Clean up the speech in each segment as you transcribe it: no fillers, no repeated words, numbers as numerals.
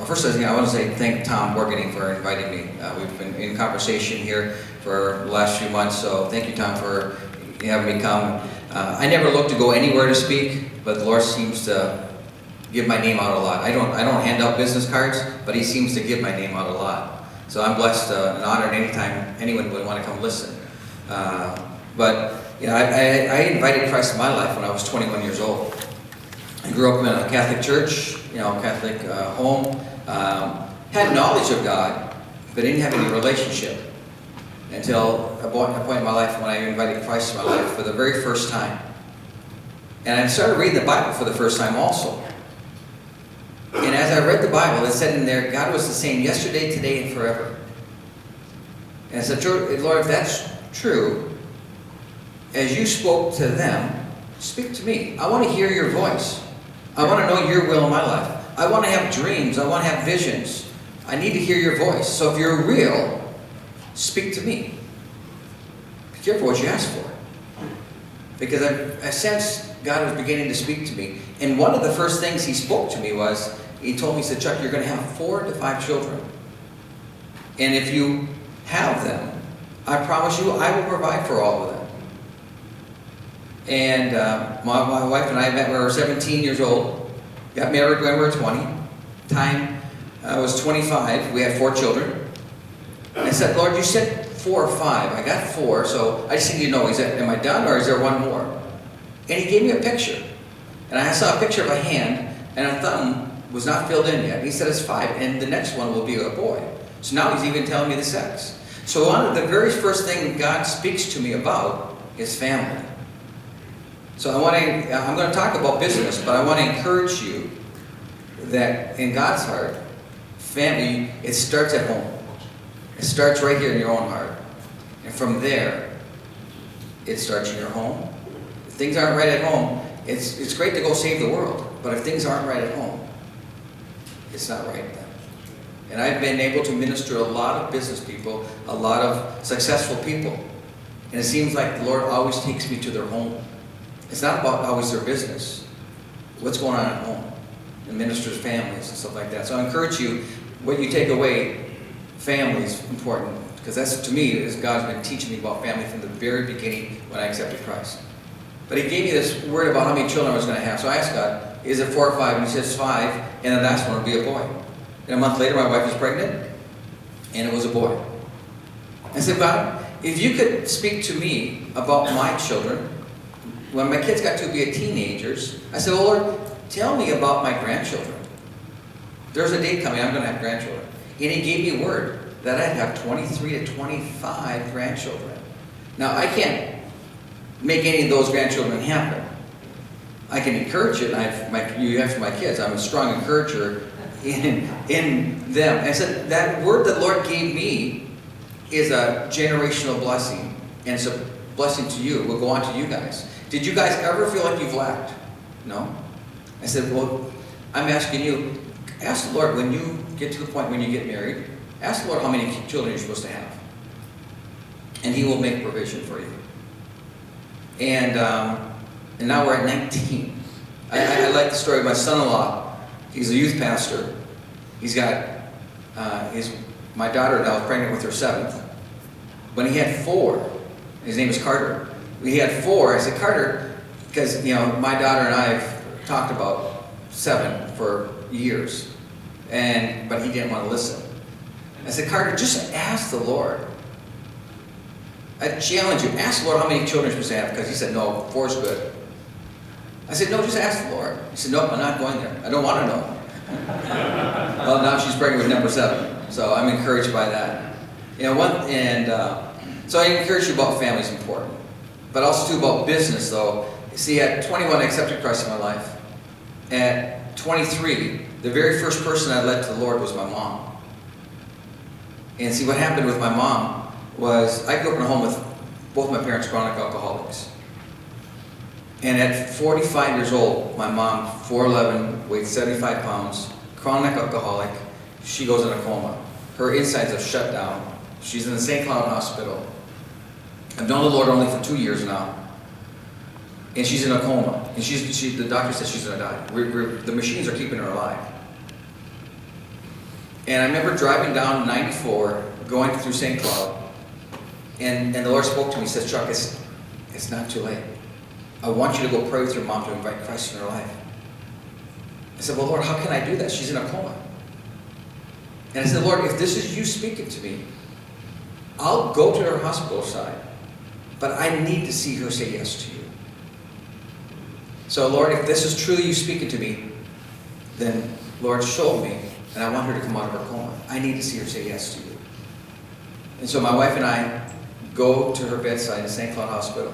first thing I want to say thank Tom Morgan for inviting me. We've been in conversation here for the last few months, so thank you, Tom, for having me come. I never look to go anywhere to speak, but the Lord seems to give my name out a lot. I don't hand out business cards, but He seems to give my name out a lot. So I'm blessed and honored anytime anyone would want to come listen. But you know, I invited Christ in my life when I was 21 years old. I grew up in a Catholic church, you know, Catholic home. Had knowledge of God, but didn't have any relationship until a point in my life when I invited Christ in my life for the very first time. And I started reading the Bible for the first time also. And as I read the Bible, it said in there, God was the same yesterday, today, and forever. And I said, Lord, if that's true, as you spoke to them, speak to me. I want to hear your voice. I want to know your will in my life. I want to have dreams. I want to have visions. I need to hear your voice. So if you're real, speak to me. Be careful what you ask for. Because I sensed God was beginning to speak to me. And one of the first things He spoke to me was, He told me, He said, Chuck, you're going to have 4 to 5 children. And if you have them, I promise you, I will provide for all of them. And my wife and I met when we were 17 years old. Got married when we were 20. Time I was 25. We had 4 children. And I said, Lord, you said 4 or 5. I got 4, so I just need to know, am I done or is there one more? And He gave me a picture. And I saw a picture of a hand, and a thumb was not filled in yet. He said it's 5, and the next one will be a boy. So now He's even telling me the sex. So one of the very first thing God speaks to me about is family. So I'm going to talk about business, but I want to encourage you that in God's heart, family, it starts at home. It starts right here in your own heart. And from there, it starts in your home. If things aren't right at home, it's great to go save the world, but if things aren't right at home, it's not right then. And I've been able to minister to a lot of business people, a lot of successful people. And it seems like the Lord always takes me to their home. It's not about always their business. What's going on at home? And ministers' families and stuff like that. So I encourage you, what you take away, family is important. Because that's, to me, is God's been teaching me about family from the very beginning when I accepted Christ. But He gave me this word about how many children I was going to have. So I asked God, is it 4 or 5? And He says 5, and the last one will be a boy. And a month later, my wife was pregnant, and it was a boy. I said, God, if you could speak to me about my children, when my kids got to be teenagers, I said, oh Lord, tell me about my grandchildren. There's a day coming, I'm going to have grandchildren. And He gave me a word that I'd have 23 to 25 grandchildren. Now, I can't make any of those grandchildren happen. I can encourage it, and you have for my kids. I'm a strong encourager in them. And I said, that word that the Lord gave me is a generational blessing, and it's a blessing to you. It will go on to you guys. Did you guys ever feel like you've lacked? No? I said, well, I'm asking you, ask the Lord when you get to the point when you get married, ask the Lord how many children you're supposed to have. And He will make provision for you. And now we're at 19. I like the story of my son-in-law. He's a youth pastor. He's got, my daughter now is pregnant with her 7th. When he had 4, his name is Carter. When he had 4, I said, Carter, because, you know, my daughter and I have talked about 7 for years. But he didn't want to listen. I said, Carter, just ask the Lord. I challenge you, ask the Lord how many children you're supposed to have, because he said, no, 4 is good. I said, no, just ask the Lord. He said, no, I'm not going there. I don't want to know. Well, now she's pregnant with number 7, so I'm encouraged by that. You know, so I encourage you about family is important, but also too about business, though. See, at 21, I accepted Christ in my life. At 23, the very first person I led to the Lord was my mom. And see, what happened with my mom was I grew up in a home with both my parents chronic alcoholics. And at 45 years old, my mom, 4'11", weighed 75 pounds, chronic alcoholic, she goes in a coma. Her insides have shut down. She's in the St. Cloud Hospital. I've known the Lord only for 2 years now. And she's in a coma. And the doctor says she's going to die. The machines are keeping her alive. And I remember driving down 94, going through St. Cloud, and the Lord spoke to me. He says, Chuck, it's not too late. I want you to go pray with your mom to invite Christ in her life. I said, well, Lord, how can I do that? She's in a coma. And I said, Lord, if this is you speaking to me, I'll go to her hospital side, but I need to see her say yes to you. So, Lord, if this is truly you speaking to me, then, Lord, show me, and I want her to come out of her coma. I need to see her say yes to you. And so my wife and I go to her bedside in St. Cloud Hospital,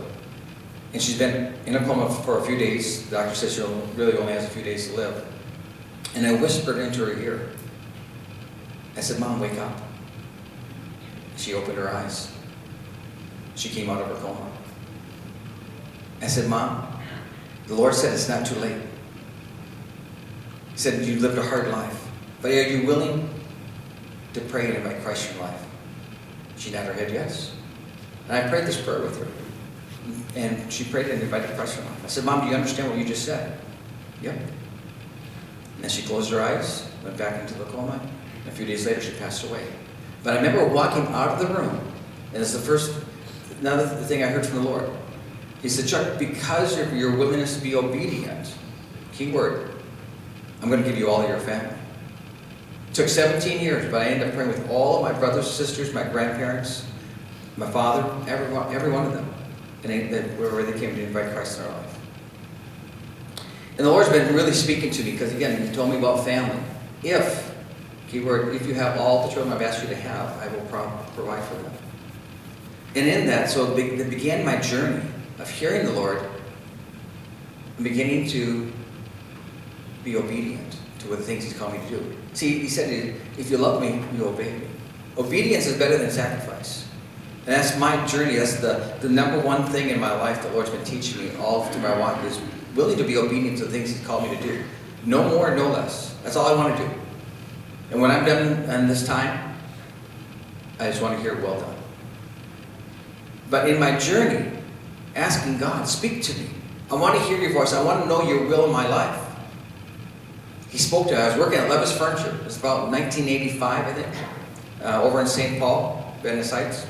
and she's been in a coma for a few days. The doctor says she really only has a few days to live. And I whispered into her ear. I said, Mom, wake up. She opened her eyes. She came out of her coma. I said, Mom, the Lord said it's not too late. He said, you lived a hard life, but are you willing to pray and invite Christ in your life? She nodded her head yes. And I prayed this prayer with her. And she prayed and invited Christ in her life. I said, Mom, do you understand what you just said? Yep. And then she closed her eyes, went back into the coma, and a few days later she passed away. But I remember walking out of the room, and it's another thing I heard from the Lord. He said, Chuck, because of your willingness to be obedient, key word, I'm going to give you all of your family. It took 17 years, but I ended up praying with all of my brothers, sisters, my grandparents, my father, every one of them. And wherever they came to invite Christ in our life. And the Lord's been really speaking to me, because again, He told me about family. Keyword, if you have all the children I've asked you to have, I will provide for them. And in that, so it began my journey of hearing the Lord and beginning to be obedient to the things He's called me to do. See, He said, if you love me, you obey me. Obedience is better than sacrifice. And that's my journey. That's the number one thing in my life the Lord's been teaching me all through my walk, is willing to be obedient to the things He's called me to do. No more, no less. That's all I want to do. And when I'm done in this time, I just want to hear, well done. But in my journey, asking God, speak to me. I want to hear your voice. I want to know your will in my life. He spoke to me. I was working at Levis Furniture. It was about 1985, I think, over in St. Paul, Venice Heights.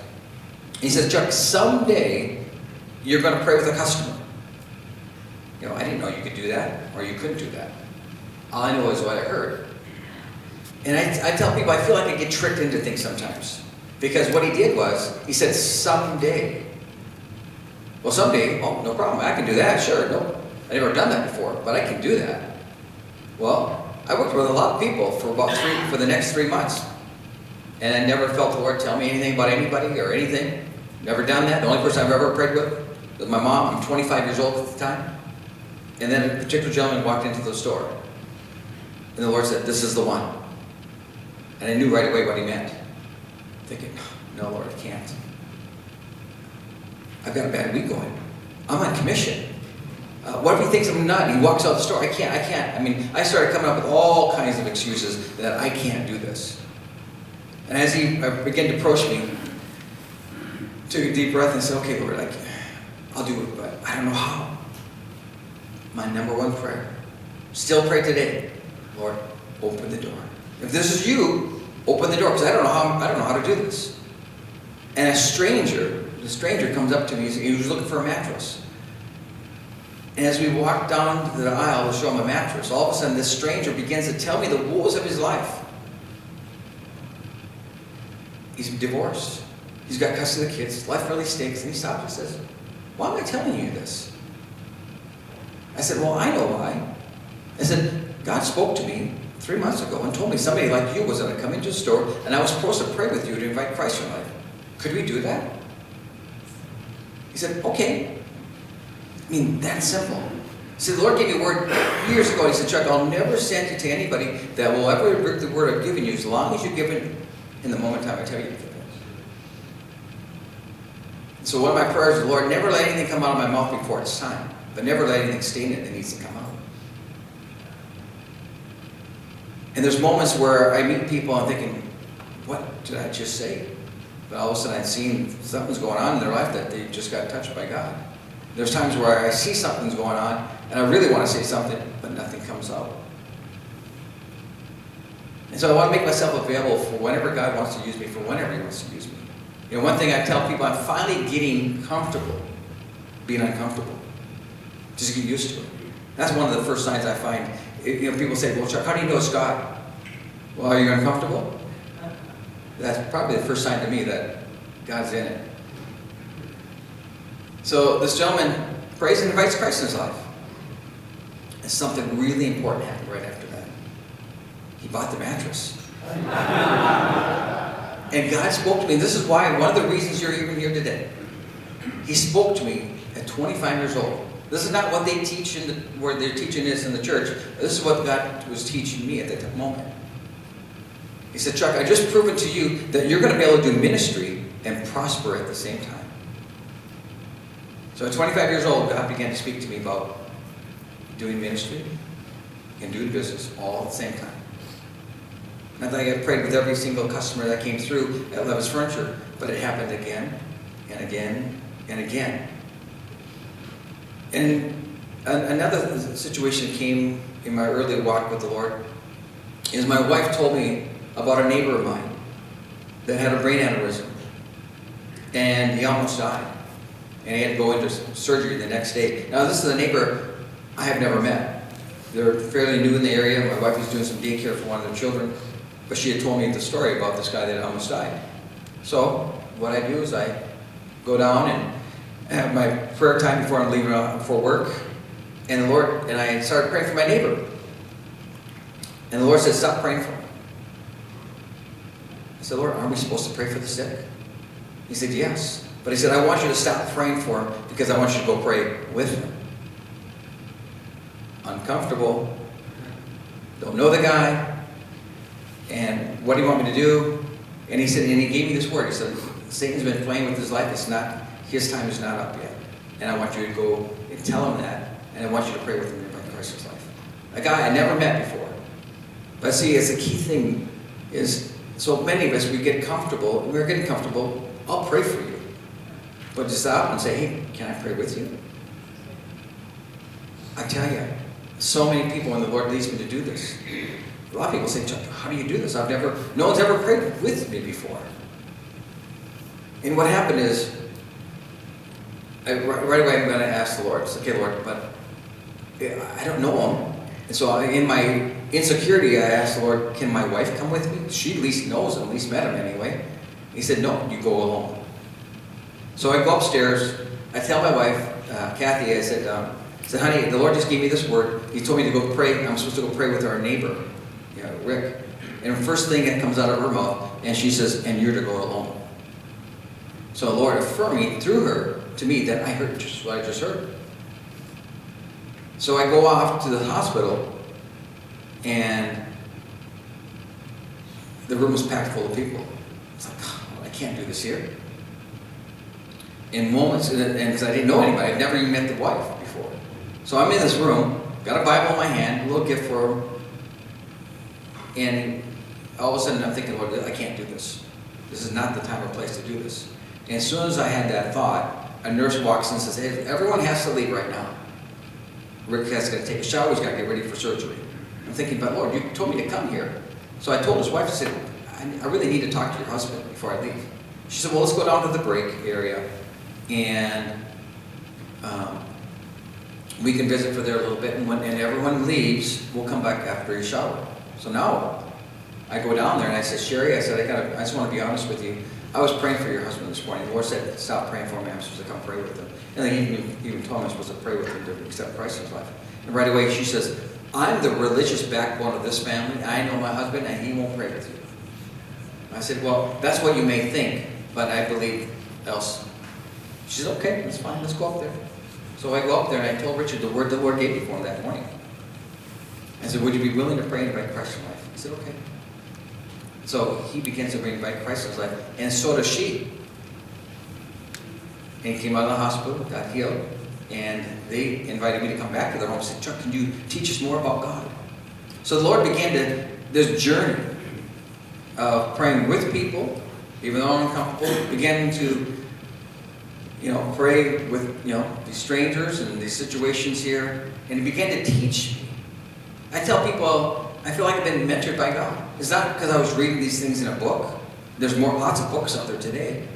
He says, Chuck, someday you're going to pray with a customer. You know, I didn't know you could do that, or you couldn't do that. All I know is what I heard. And I tell people, I feel like I get tricked into things sometimes. Because what he did was, he said, someday. Well, someday, oh, no problem. I can do that, sure. No, I've never done that before, but I can do that. Well, I worked with a lot of people for the next 3 months. And I never felt the Lord tell me anything about anybody or anything. Never done that. The only person I've ever prayed with was my mom. I'm 25 years old at the time. And then a particular gentleman walked into the store. And the Lord said, this is the one. And I knew right away what He meant. Thinking, no, Lord, I can't. I've got a bad week going. I'm on commission. What if he thinks I'm nut? He walks out the store. I can't. I mean, I started coming up with all kinds of excuses that I can't do this. And as he began to approach me, took a deep breath and said, okay, Lord, I'll do it, but I don't know how. My number one prayer, still pray today, Lord, open the door. If this is you, open the door, because I don't know how to do this. And the stranger comes up to me. He was looking for a mattress. And as we walked down the aisle to show him a mattress, all of a sudden this stranger begins to tell me the woes of his life. He's divorced. He's got custody of the kids. Life really stinks. And he stops and says, why am I telling you this? I said, well, I know why. I said, God spoke to me 3 months ago and told me somebody like you was going to come into the store and I was supposed to pray with you to invite Christ in your life. Could we do that? He said, okay. I mean, that's simple. He said, the Lord gave me a word years ago. He said, Chuck, I'll never send you to anybody that will ever break the word I've given you as long as you give it in the moment time I tell you to give it. So one of my prayers is, Lord, never let anything come out of my mouth before it's time, but never let anything stay in it that needs to come out. And there's moments where I meet people and I'm thinking, what did I just say? But all of a sudden I've seen something's going on in their life that they just got touched by God. There's times where I see something's going on and I really want to say something, but nothing comes out. And so I want to make myself available for whenever God wants to use me, for whenever He wants to use me. You know, one thing I tell people, I'm finally getting comfortable being uncomfortable. Just get used to it. That's one of the first signs I find. You know, people say, well, Chuck, how do you know it's God? Well, are you uncomfortable? That's probably the first sign to me that God's in it. So this gentleman prays and invites Christ in his life. And something really important happened right after that. He bought the mattress. And God spoke to me. This is why, one of the reasons you're even here today. He spoke to me at 25 years old. This is not what they teach where they're teaching this in the church. This is what God was teaching me at that moment. He said, Chuck, I just proven to you that you're going to be able to do ministry and prosper at the same time. So at 25 years old, God began to speak to me about doing ministry and doing business all at the same time. Not that I prayed with every single customer that came through at Levis Furniture, but it happened again and again and again. And another situation came in my early walk with the Lord is my wife told me about a neighbor of mine that had a brain aneurysm. And he almost died. And he had to go into surgery the next day. Now this is a neighbor I have never met. They're fairly new in the area. My wife was doing some daycare for one of their children. But she had told me the story about this guy that almost died. So what I do is I go down and have my prayer time before I'm leaving for work. And the Lord, and I started praying for my neighbor. And the Lord said, stop praying for him. I said, Lord, aren't we supposed to pray for the sick? He said, yes. But he said, I want you to stop praying for him because I want you to go pray with him. Uncomfortable. Don't know the guy. And what do you want me to do? And he said, and he gave me this word. He said, Satan's been playing with his life. It's not, his time is not up yet. And I want you to go and tell him that. And I want you to pray with him about Christ's life. A guy I never met before. But see, it's a key thing is, so many of us, we get comfortable. When we're getting comfortable, I'll pray for you. But just stop and say, hey, can I pray with you? I tell you, so many people, when the Lord leads me to do this, a lot of people say, Chuck, how do you do this? No one's ever prayed with me before. And what happened is, right away I'm going to ask the Lord, I said, okay, Lord, but I don't know him. And so in my insecurity, I asked the Lord, can my wife come with me? She at least knows him, at least met him anyway. He said, no, you go alone. So I go upstairs, I tell my wife, Kathy, I said, honey, the Lord just gave me this word. He told me to go pray. I'm supposed to go pray with our neighbor, Rick. And the first thing that comes out of her mouth, and she says, and you're to go alone. So the Lord affirming through her to me that I heard just what I just heard. So I go off to the hospital, and the room was packed full of people. It's like, oh, I can't do this here. In moments, and because I didn't know anybody, I'd never even met the wife before. So I'm in this room, got a Bible in my hand, a little gift for her, and all of a sudden I'm thinking, well, I can't do this. This is not the time or place to do this. And as soon as I had that thought, a nurse walks in and says, hey, everyone has to leave right now. Rick has to take a shower, he's got to get ready for surgery. I'm thinking, but Lord, you told me to come here. So I told his wife, I said, I really need to talk to your husband before I leave. She said, well, let's go down to the break area, and we can visit for there a little bit, and when everyone leaves, we'll come back after you shower. So now I go down there and I said, Sherry, I said, I just want to be honest with you. I was praying for your husband this morning. The Lord said, stop praying for me. I'm supposed to come pray with him. And then he even told me I'm supposed to pray with him to accept Christ in his life. And right away she says, I'm the religious backbone of this family. I know my husband and he won't pray with you. I said, well, that's what you may think, but I believe else. She said, okay, that's fine. Let's go up there. So I go up there and I told Richard the word the Lord gave me for him that morning. I said, would you be willing to pray and invite Christ in life? He said, okay. So he begins to invite Christ in his life, and so does she. And he came out of the hospital, got healed, and they invited me to come back to their home and said, Chuck, can you teach us more about God? So the Lord began this journey of praying with people, even though uncomfortable, beginning to pray with these strangers and these situations here, and he began to teach me. I tell people, I feel like I've been mentored by God. It's not because I was reading these things in a book. There's lots of books out there today.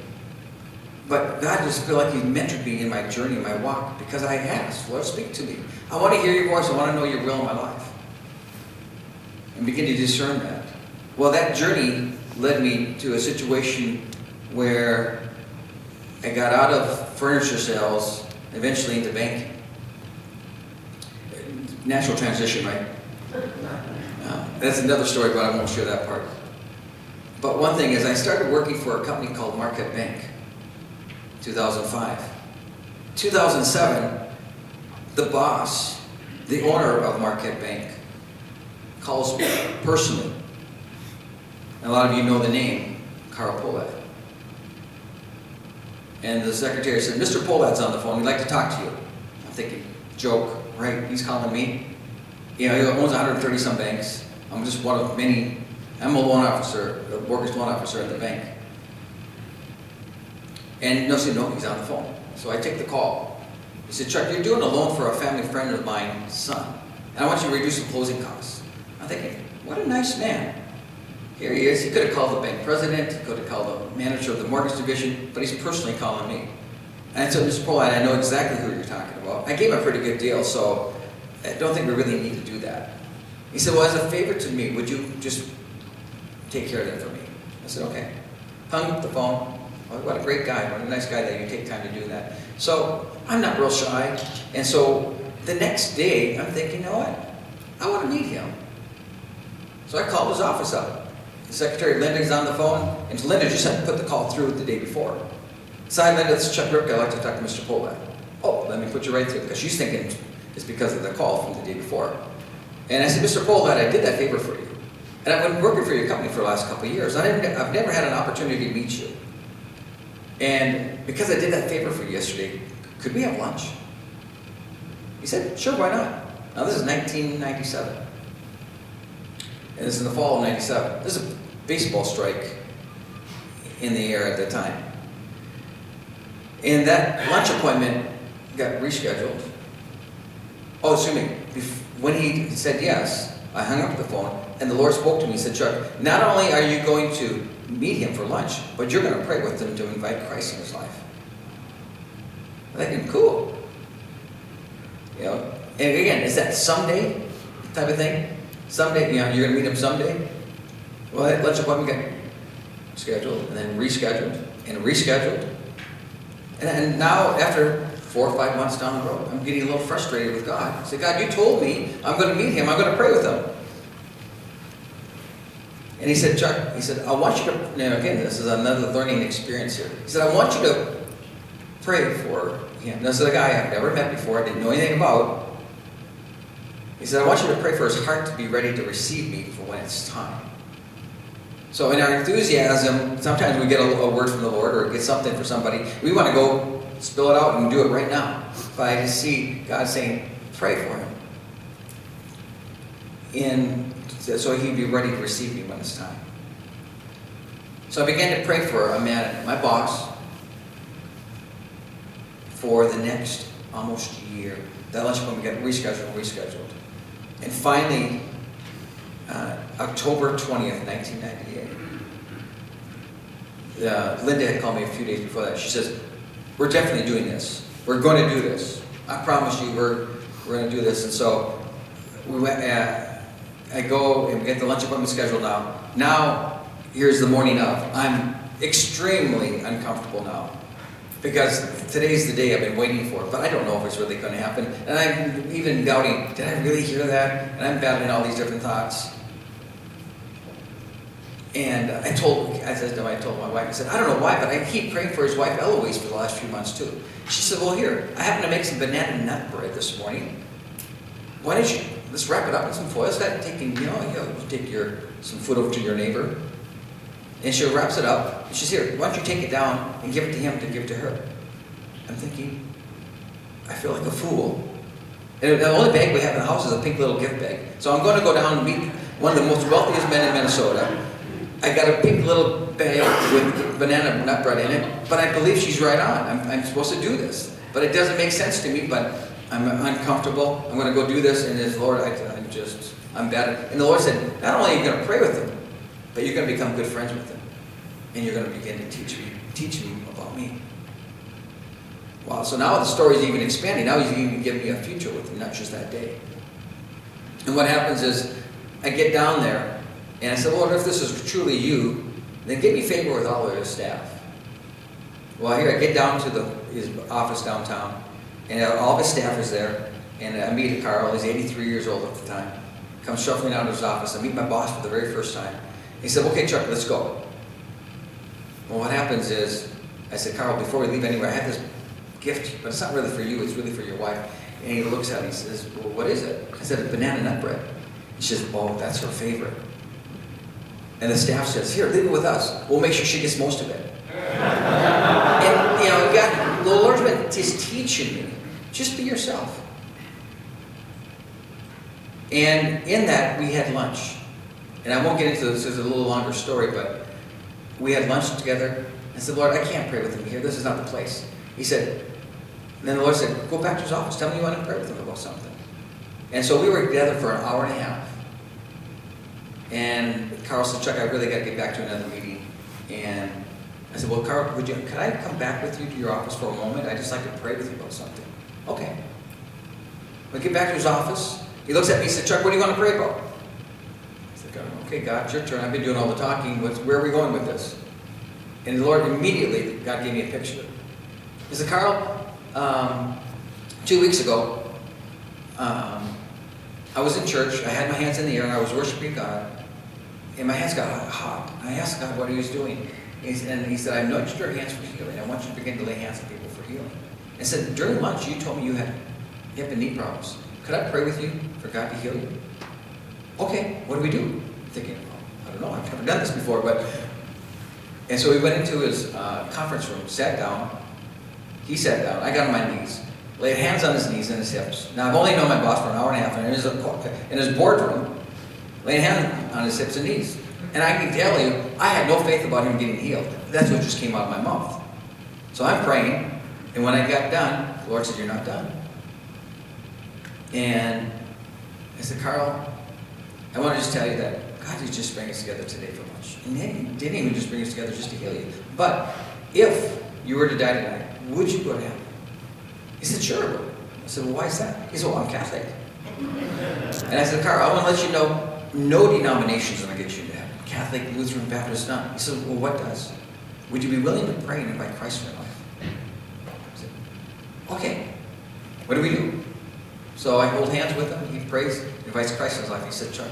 But God just feel like He mentored me in my journey, in my walk, because I asked, Lord, speak to me. I want to hear your voice. I want to know your will in my life. And begin to discern that. Well, that journey led me to a situation where I got out of furniture sales, eventually into banking. Natural transition, right? That's another story, but I won't share that part. But one thing is, I started working for a company called Marquette Bank, 2005. 2007, the boss, the owner of Marquette Bank, calls me personally. And a lot of you know the name, Carl Polat. And the secretary said, Mr. Polat's on the phone, we'd like to talk to you. I'm thinking, joke, right? He's calling me. You know, he owns 130 some banks. I'm just one of many. I'm a loan officer, a mortgage loan officer at the bank. And no, he's on the phone. So I take the call. He said, Chuck, you're doing a loan for a family friend of mine's son. And I want you to reduce some closing costs. I'm thinking, what a nice man. Here he is. He could have called the bank president. He could have called the manager of the mortgage division. But he's personally calling me. And I said, Mr. Polat, I know exactly who you're talking about. I gave him a pretty good deal, so I don't think we really need to do that. He said, well, as a favor to me, would you just take care of that for me? I said, okay. Hung up the phone. Oh, what a great guy. What a nice guy that you take time to do that. So I'm not real shy. And so the next day, I'm thinking, you know what? I want to meet him. So I called his office up. The secretary, Linda's on the phone, and Linda just had to put the call through the day before. So hi, Linda, this is Chuck Ripka. I'd like to talk to Mr. Polat. Oh, let me put you right through, because she's thinking it's because of the call from the day before. And I said, Mr. Polat, I did that favor for you. And I've been working for your company for the last couple of years. I've never had an opportunity to meet you. And because I did that favor for you yesterday, could we have lunch? He said, sure, why not? Now this is 1997. And this is in the fall of 97. There's a baseball strike in the air at the time. And that lunch appointment got rescheduled. Oh, excuse me. When he said yes, I hung up the phone, and the Lord spoke to me and said, Chuck, not only are you going to meet him for lunch, but you're going to pray with him to invite Christ in his life. I'm thinking, cool. You know, and again, is that someday type of thing? Someday, you know, you're going to meet him someday? Well, that lunch appointment got scheduled, and then rescheduled, and rescheduled. And now, after 4 or 5 months down the road, I'm getting a little frustrated with God. I said, God, you told me I'm going to meet him. I'm going to pray with him. And he said, Chuck, he said, I want you to, now again, this is another learning experience here. He said, I want you to pray for him. This is a guy I've never met before, I didn't know anything about. He said, I want you to pray for his heart to be ready to receive me for when it's time. So in our enthusiasm, sometimes we get a word from the Lord or get something for somebody. We want to go spill it out and do it right now. But I just see God saying, pray for him. So he'd be ready to receive me when it's time. So I began to pray for a man, my boss, for the next almost year. That lunch appointment got rescheduled. And finally, October 20th, 1998, Linda had called me a few days before that. She says, we're definitely doing this. We're going to do this. I promise you we're going to do this. And so we went, I go and we get the lunch appointment scheduled now. Now, here's the morning of. I'm extremely uncomfortable now. Because today's the day I've been waiting for, but I don't know if it's really going to happen. And I'm even doubting, did I really hear that? And I'm battling all these different thoughts. And I told my wife, I said, I don't know why, but I keep praying for his wife Eloise for the last few months too. She said, well here, I happen to make some banana nut bread this morning. Why don't you, let's wrap it up in some foil. It's got taking, you take some food over to your neighbor. And she wraps it up, and she's here, why don't you take it down and give it to him to give to her? I'm thinking, I feel like a fool. And the only bag we have in the house is a pink little gift bag. So I'm going to go down and meet one of the most wealthiest men in Minnesota. I got a pink little bag with banana nut bread in it, but I believe she's right on. I'm supposed to do this. But it doesn't make sense to me, but I'm uncomfortable. I'm going to go do this. And it's, Lord, I'm bad. And the Lord said, not only are you going to pray with them, but you're going to become good friends with them. And you're going to begin to teach me about me. Wow, so now the story is even expanding. Now he's even giving me a future with me, not just that day. And what happens is, I get down there, and I said, Lord, if this is truly you, then give me favor with all of his staff. Well, here I get down to his office downtown, and all of his staff is there, and I meet Carl. He's 83 years old at the time. Comes shuffling out of his office. I meet my boss for the very first time. He said, okay, Chuck, let's go. Well, what happens is, I said, Carl, before we leave anywhere, I have this gift, but it's not really for you, it's really for your wife. And he looks at it and he says, well, what is it? I said, banana nut bread. He says, oh, that's her favorite. And the staff says, here, leave it with us. We'll make sure she gets most of it. And, the Lord's been just teaching me, just be yourself. And in that, we had lunch. And I won't get into this, it's a little longer story, but we had lunch together. I said, Lord, I can't pray with him here. This is not the place. He said, and then the Lord said, go back to his office. Tell me you want to pray with him about something. And so we were together for an hour and a half. And Carl said, Chuck, I really got to get back to another meeting. And I said, well, Carl, could I come back with you to your office for a moment? I'd just like to pray with you about something. Okay. We get back to his office. He looks at me and said, Chuck, what do you want to pray about? I said, okay, God, it's your turn. I've been doing all the talking. Where are we going with this? And the Lord immediately, God gave me a picture. He said, Carl, 2 weeks ago, I was in church. I had my hands in the air and I was worshiping God. And my hands got hot. I asked God what he was doing. And he said, I anointed your hands for healing. I want you to begin to lay hands on people for healing. And said, during lunch, you told me you have knee problems. Could I pray with you for God to heal you? Okay, what do we do? I'm thinking, I don't know, I've never done this before. And so we went into his conference room, sat down. He sat down. I got on my knees, laid hands on his knees and his hips. Now, I've only known my boss for an hour and a half, and in his boardroom, laying hands on his hips and knees. And I can tell you, I had no faith about him getting healed. That's what just came out of my mouth. So I'm praying, and when I got done, the Lord said, you're not done. And I said, Carl, I want to just tell you that God did just bring us together today for lunch. And he didn't even just bring us together just to heal you. But if you were to die tonight, would you go to heaven? He said, sure I would. I said, well, why is that? He said, well, I'm Catholic. And I said, Carl, I want to let you know, no denominations are going to get you into heaven. Catholic, Lutheran, Baptist, none. He said, well, what does? Would you be willing to pray and invite Christ in your life? I said, okay. What do we do? So I hold hands with him. He prays, invites Christ in his life. He said, Chuck,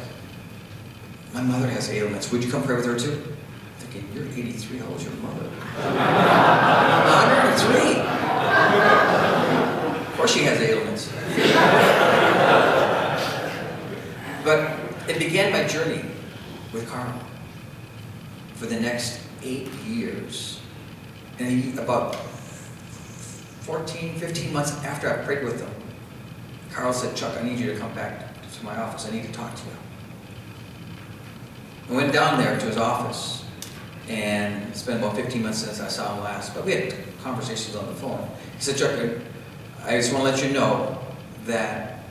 my mother has ailments. Would you come pray with her too? I'm thinking, you're 83. How old's your mother? 103. Of course she has ailments. But it began my journey with Carl for the next 8 years. And about 14, 15 months after I prayed with him, Carl said, Chuck, I need you to come back to my office. I need to talk to you. I went down there to his office, and it's been about 15 months since I saw him last, but we had conversations on the phone. He said, Chuck, I just want to let you know that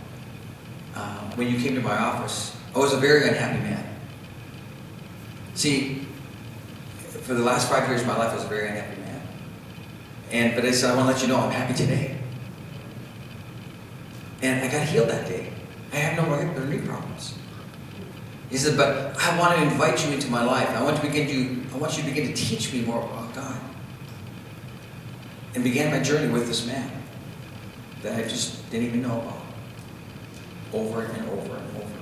when you came to my office, I was a very unhappy man. See, for the last 5 years of my life, I was a very unhappy man. But I said, I want to let you know I'm happy today. And I got healed that day. I have no knee problems. He said, but I want to invite you into my life. I want you to begin to teach me more about God. And began my journey with this man that I just didn't even know about. Over and over and over.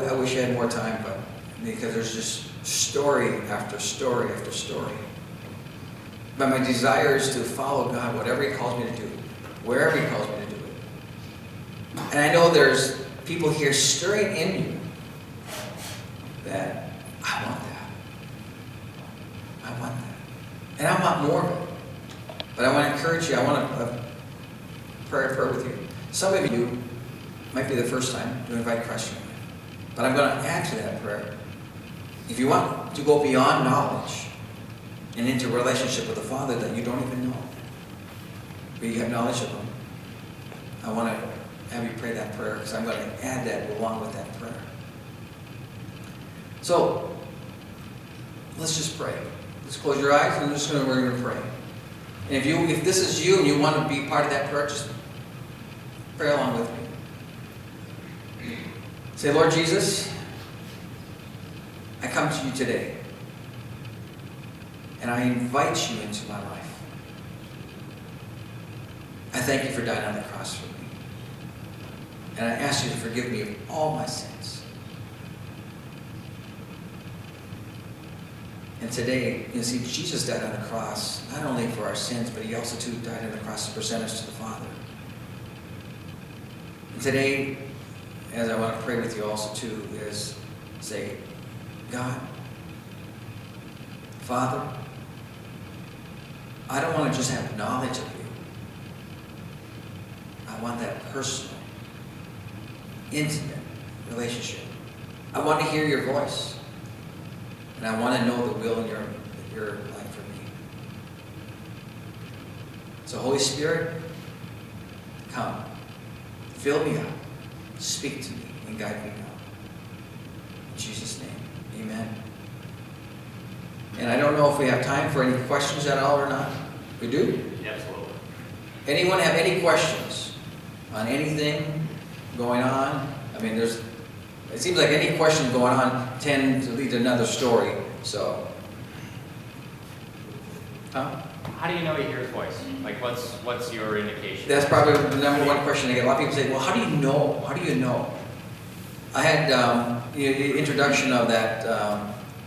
I wish I had more time, but because there's just story after story after story. But my desire is to follow God, whatever he calls me to do, wherever he calls me to do it. And I know there's people here stirring in you that I want that. I want that. And I want more of it. But I want to encourage you. I want to pray a prayer with you. Some of you might be the first time to invite Christ in your life. But I'm going to add to that prayer. If you want to go beyond knowledge and into a relationship with the Father that you don't even know, but you have knowledge of him, I want to have you pray that prayer because I'm going to add that along with that prayer. So, let's just pray. Just close your eyes and we're going to pray. And if this is you and you want to be part of that prayer, just pray along with me. Say, Lord Jesus, I come to you today. And I invite you into my life. I thank you for dying on the cross for me. And I ask you to forgive me of all my sins. And today, you see, Jesus died on the cross, not only for our sins, but he also too died on the cross to present us to the Father. And today, as I want to pray with you also too, is say, God, Father, I don't want to just have knowledge of you. I want that personal, intimate relationship. I want to hear your voice. And I want to know the will in your life for me. So Holy Spirit, come. Fill me up. Speak to me and guide me now. In Jesus' name, amen. And I don't know if we have time for any questions at all or not. We do? Absolutely. Anyone have any questions on anything going on? I mean, it seems like any question going on tends to lead to another story, so. Huh? How do you know you hear his voice? Like, what's your indication? That's probably the number one question I get. A lot of people say, well, how do you know? How do you know? I had the introduction of that,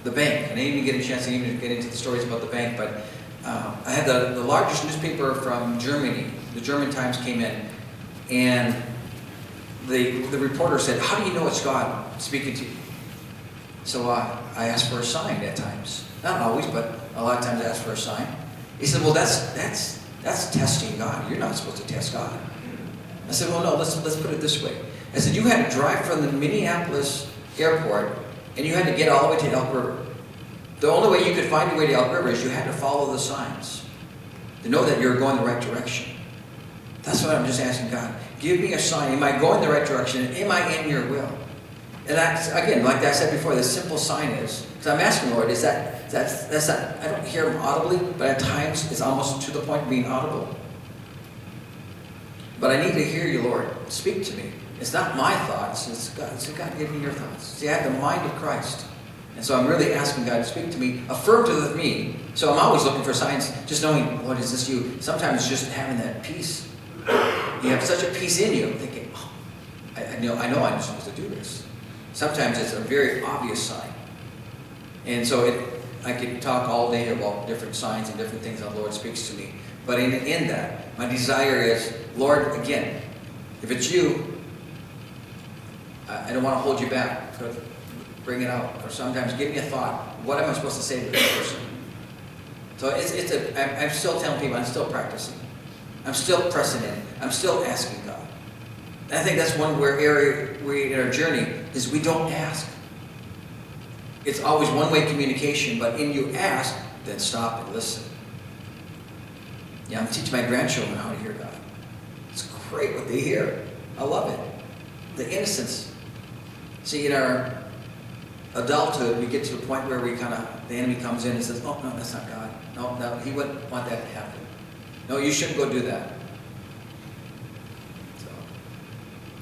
the bank, and I didn't even get a chance to even get into the stories about the bank, but I had the largest newspaper from Germany. The German Times came in, and the reporter said, how do you know it's God speaking to you? So I asked for a sign at times. Not always, but a lot of times I asked for a sign. He said, well, that's testing God. You're not supposed to test God. I said, well, no, let's put it this way. I said, you had to drive from the Minneapolis airport, and you had to get all the way to Elk River. The only way you could find your way to Elk River is you had to follow the signs to know that you're going the right direction. That's what I'm just asking God. Give me a sign. Am I going the right direction? Am I in your will? And that's, again, like I said before, the simple sign is, because I'm asking the Lord, that's not, I don't hear him audibly, but at times it's almost to the point of being audible. But I need to hear you, Lord. Speak to me. It's not my thoughts. It's God. So God, give me your thoughts. See, I have the mind of Christ. And so I'm really asking God to speak to me, affirm to me. So I'm always looking for signs, just knowing, Lord, is this you? Sometimes just having that peace. You have such a peace in you, thinking, oh, I know I'm supposed to do this. Sometimes it's a very obvious sign. And so I could talk all day about different signs and different things that the Lord speaks to me. But in that, my desire is, Lord, again, if it's you, I don't want to hold you back. So bring it out. Or sometimes give me a thought. What am I supposed to say to this person? So I'm still telling people, I'm still practicing. I'm still pressing in. I'm still asking God. And I think that's one area in our journey is we don't ask. It's always one-way communication, but in you ask, then stop and listen. Yeah, I'm teaching my grandchildren how to hear God. It's great what they hear. I love it. The innocence. See, in our adulthood, we get to the point where the enemy comes in and says, oh, no, that's not God. No, he wouldn't want that to happen. No, you shouldn't go do that. So,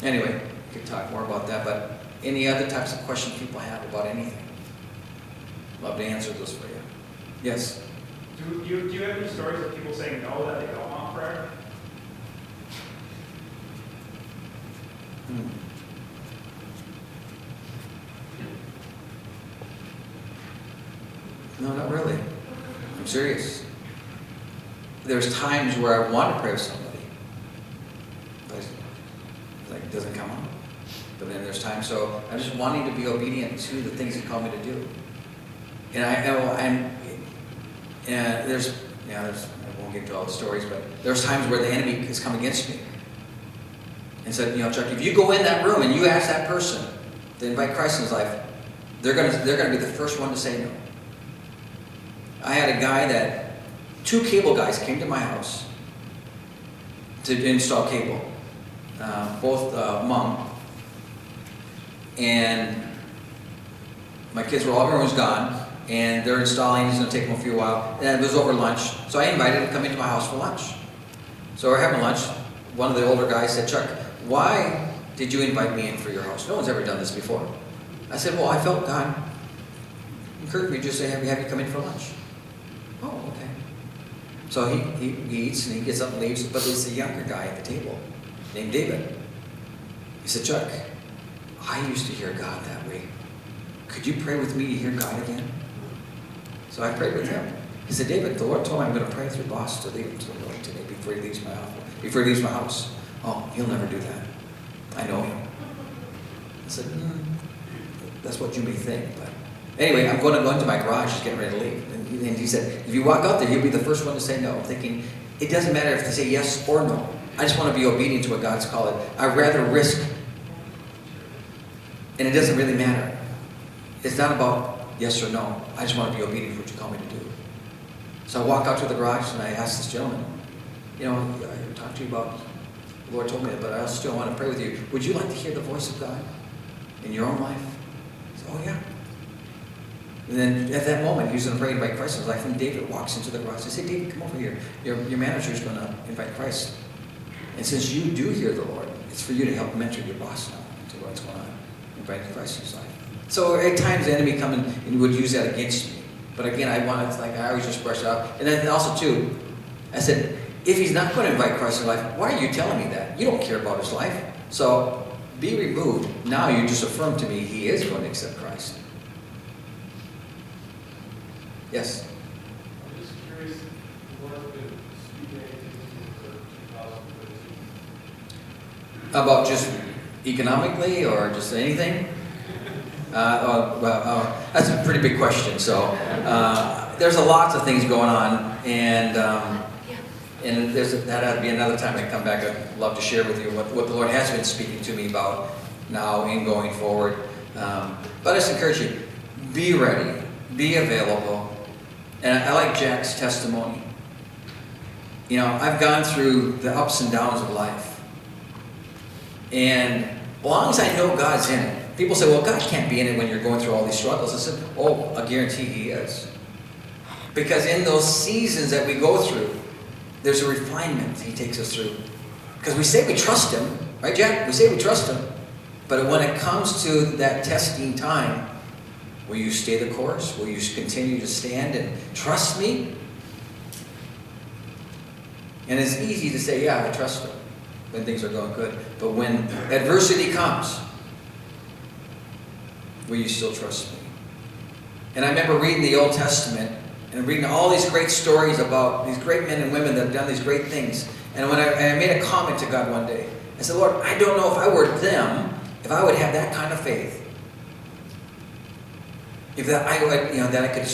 anyway, we could talk more about that, but any other types of questions people have about anything? Love to answer those for you. Yes? Do you have any stories of people saying no, that they don't want prayer? No, not really. I'm serious. There's times where I want to pray with somebody, but it doesn't come out. But then there's times, so I'm just wanting to be obedient to the things He called me to do. And I won't get into all the stories, but there's times where the enemy has come against me and said, Chuck, if you go in that room and you ask that person to invite Christ in his life, they're gonna be the first one to say no. I had a guy that 2 cable guys came to my house to install cable. both mom, and my kids were all, everyone was gone, and they're installing, it's gonna take them a few while, and it was over lunch, so I invited them to come into my house for lunch. So we're having lunch, one of the older guys said, Chuck, why did you invite me in for your house? No one's ever done this before. I said, well, I felt God encouraged me to just say, have you come in for lunch. Oh, okay. So he eats and he gets up and leaves, but there's a younger guy at the table named David. He said, Chuck, I used to hear God that way. Could you pray with me to hear God again? So I prayed with him. He said, David, the Lord told me I'm going to pray with your boss to lead him to the Lord today before he leaves my house. Oh, he'll never do that. I know him. I said, that's what you may think, but anyway, I'm going to go into my garage, just getting ready to leave. And he said, if you walk out there, you'll be the first one to say no. I'm thinking, it doesn't matter if they say yes or no. I just want to be obedient to what God's called it. I'd rather risk, and it doesn't really matter. It's not about yes or no. I just want to be obedient to what you call me to do. So I walk out to the garage and I ask this gentleman, I talked to you about, the Lord told me that, but I still want to pray with you. Would you like to hear the voice of God in your own life? He said, oh yeah. And then at that moment, he was going to pray to invite Christ in his life, and David walks into the garage. I say, David, come over here. Your manager is going to invite Christ. And since you do hear the Lord, it's for you to help mentor your boss now to what's going on. Invite Christ in his life. So at times the enemy come in and would use that against me. But again, I always just brush it out. And then also too, I said, if he's not going to invite Christ in his life, why are you telling me that? You don't care about his life. So be removed. Now you just affirm to me he is going to accept Christ. Yes? I'm just curious, what have been speaking anything for 2013? About just economically or just anything? That's a pretty big question. So there's a lots of things going on, and that would be another time I come back. I'd love to share with you what the Lord has been speaking to me about now and going forward. But I just encourage you, be ready, be available. And I like Jack's testimony. I've gone through the ups and downs of life. And as long as I know God's in it, people say, well, God can't be in it when you're going through all these struggles. I said, oh, I guarantee he is. Because in those seasons that we go through, there's a refinement he takes us through. Because we say we trust him, right, Jack? We say we trust him. But when it comes to that testing time, will you stay the course? Will you continue to stand and trust me? And it's easy to say, yeah, I trust him when things are going good. But when adversity comes, will you still trust me? And I remember reading the Old Testament and reading all these great stories about these great men and women that have done these great things. And when I made a comment to God one day, I said, Lord, I don't know if I were them, if I would have that kind of faith. If that I could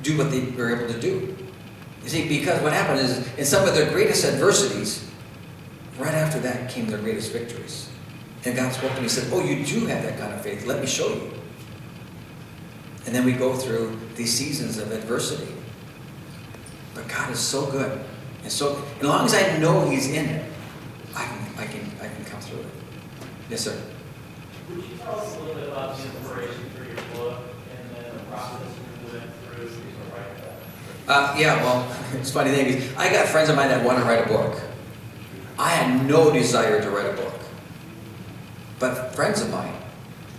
do what they were able to do. You see, because what happened is, in some of their greatest adversities, right after that came their greatest victories. And God spoke to me and said, oh, you do have that kind of faith. Let me show you. And then we go through these seasons of adversity. But God is so good. And so, as long as I know he's in it, I can come through it. Yes, sir. Would you tell us a little bit about the inspiration for your book and then the process you went through to write that? Yeah, well, it's a funny thing is, I got friends of mine that want to write a book. I had no desire to write a book. But friends of mine,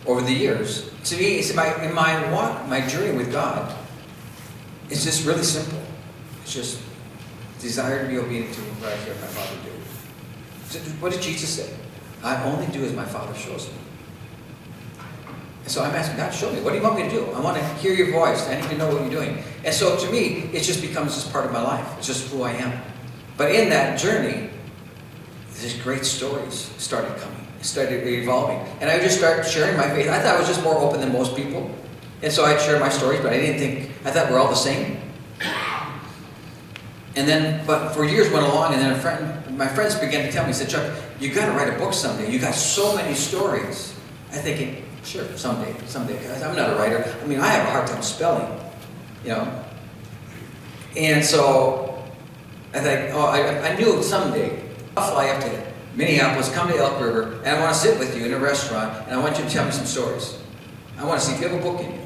over the years, to me, in my walk, my journey with God, it's just really simple. It's just desire to be obedient to what I hear my Father do. So what did Jesus say? I only do as my Father shows me. And so I'm asking God, show me. What do you want me to do? I want to hear your voice. I need to know what you're doing. And so to me, it just becomes just part of my life. It's just who I am. But in that journey, these great stories started coming. It started evolving. And I would just start sharing my faith. I thought I was just more open than most people. And so I'd share my stories, but I thought we're all the same. And then, but for years went along, and then my friends began to tell me, said, Chuck, you got to write a book someday. You got so many stories. I'm thinking, sure, someday. Guys, I'm not a writer. I mean, I have a hard time spelling, And so I think, I knew someday I'll fly up to Minneapolis, come to Elk River, and I want to sit with you in a restaurant, and I want you to tell me some stories. I want to see if you have a book in you.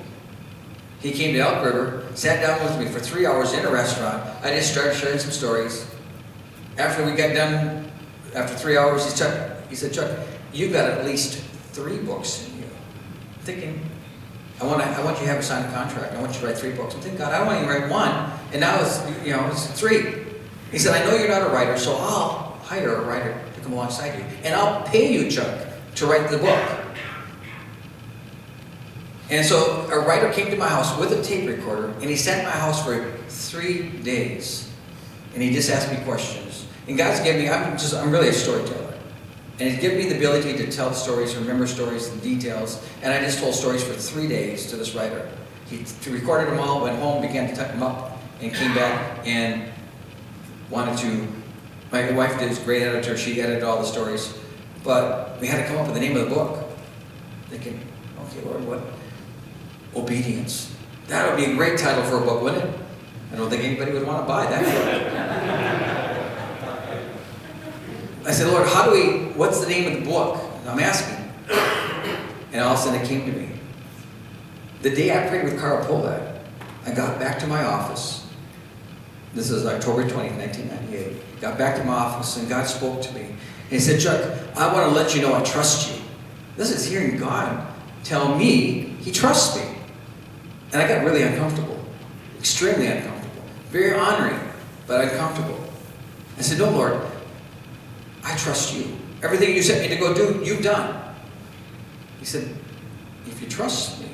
He came to Elk River, sat down with me for 3 hours in a restaurant. I just started sharing some stories. After we got done, after 3 hours, he said, Chuck, you've got at least 3 books in you. I'm thinking, I want you to have a signed contract. I want you to write 3 books. I'm thinking, God, I don't want you to write 1, and now it's 3. He said, I know you're not a writer, so I'll hire a writer to come alongside you, and I'll pay you, Chuck, to write the book. And so a writer came to my house with a tape recorder, and he sat in my house for 3 days, and he just asked me questions. And God's given me, I'm really a storyteller. And He's given me the ability to tell stories, remember stories, the details. And I just told stories for 3 days to this writer. He recorded them all, went home, began to type them up, and came back and wanted to. My wife is a great editor. She edited all the stories. But we had to come up with the name of the book. Thinking, okay, Lord, what? Obedience. That would be a great title for a book, wouldn't it? I don't think anybody would want to buy that book. I said, Lord, what's the name of the book? And I'm asking. And all of a sudden it came to me. The day I prayed with Carl Polak, I got back to my office. This is October 20th, 1998. Got back to my office and God spoke to me. And He said, Chuck, I want to let you know I trust you. This is hearing God tell me He trusts me. And I got really uncomfortable. Extremely uncomfortable. Very honoring, but uncomfortable. I said, no, Lord, I trust you. Everything you sent me to go do, you've done. He said, if you trust me,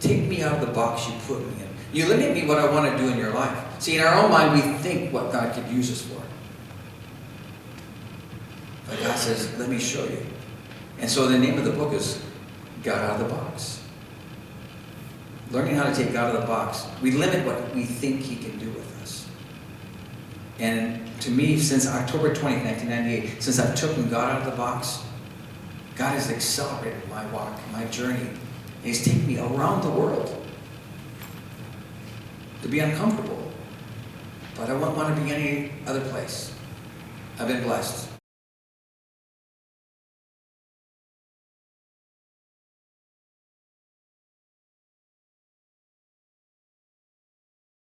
take me out of the box you put me in. You limit me what I want to do in your life. See, in our own mind, we think what God could use us for. But God says, let me show you. And so the name of the book is God Out of the Box. Learning how to take God out of the box. We limit what we think He can do with us. And to me, since October 20th, 1998, since I've taken God out of the box, God has accelerated my walk, my journey. And He's taken me around the world to be uncomfortable. But I wouldn't want to be any other place. I've been blessed.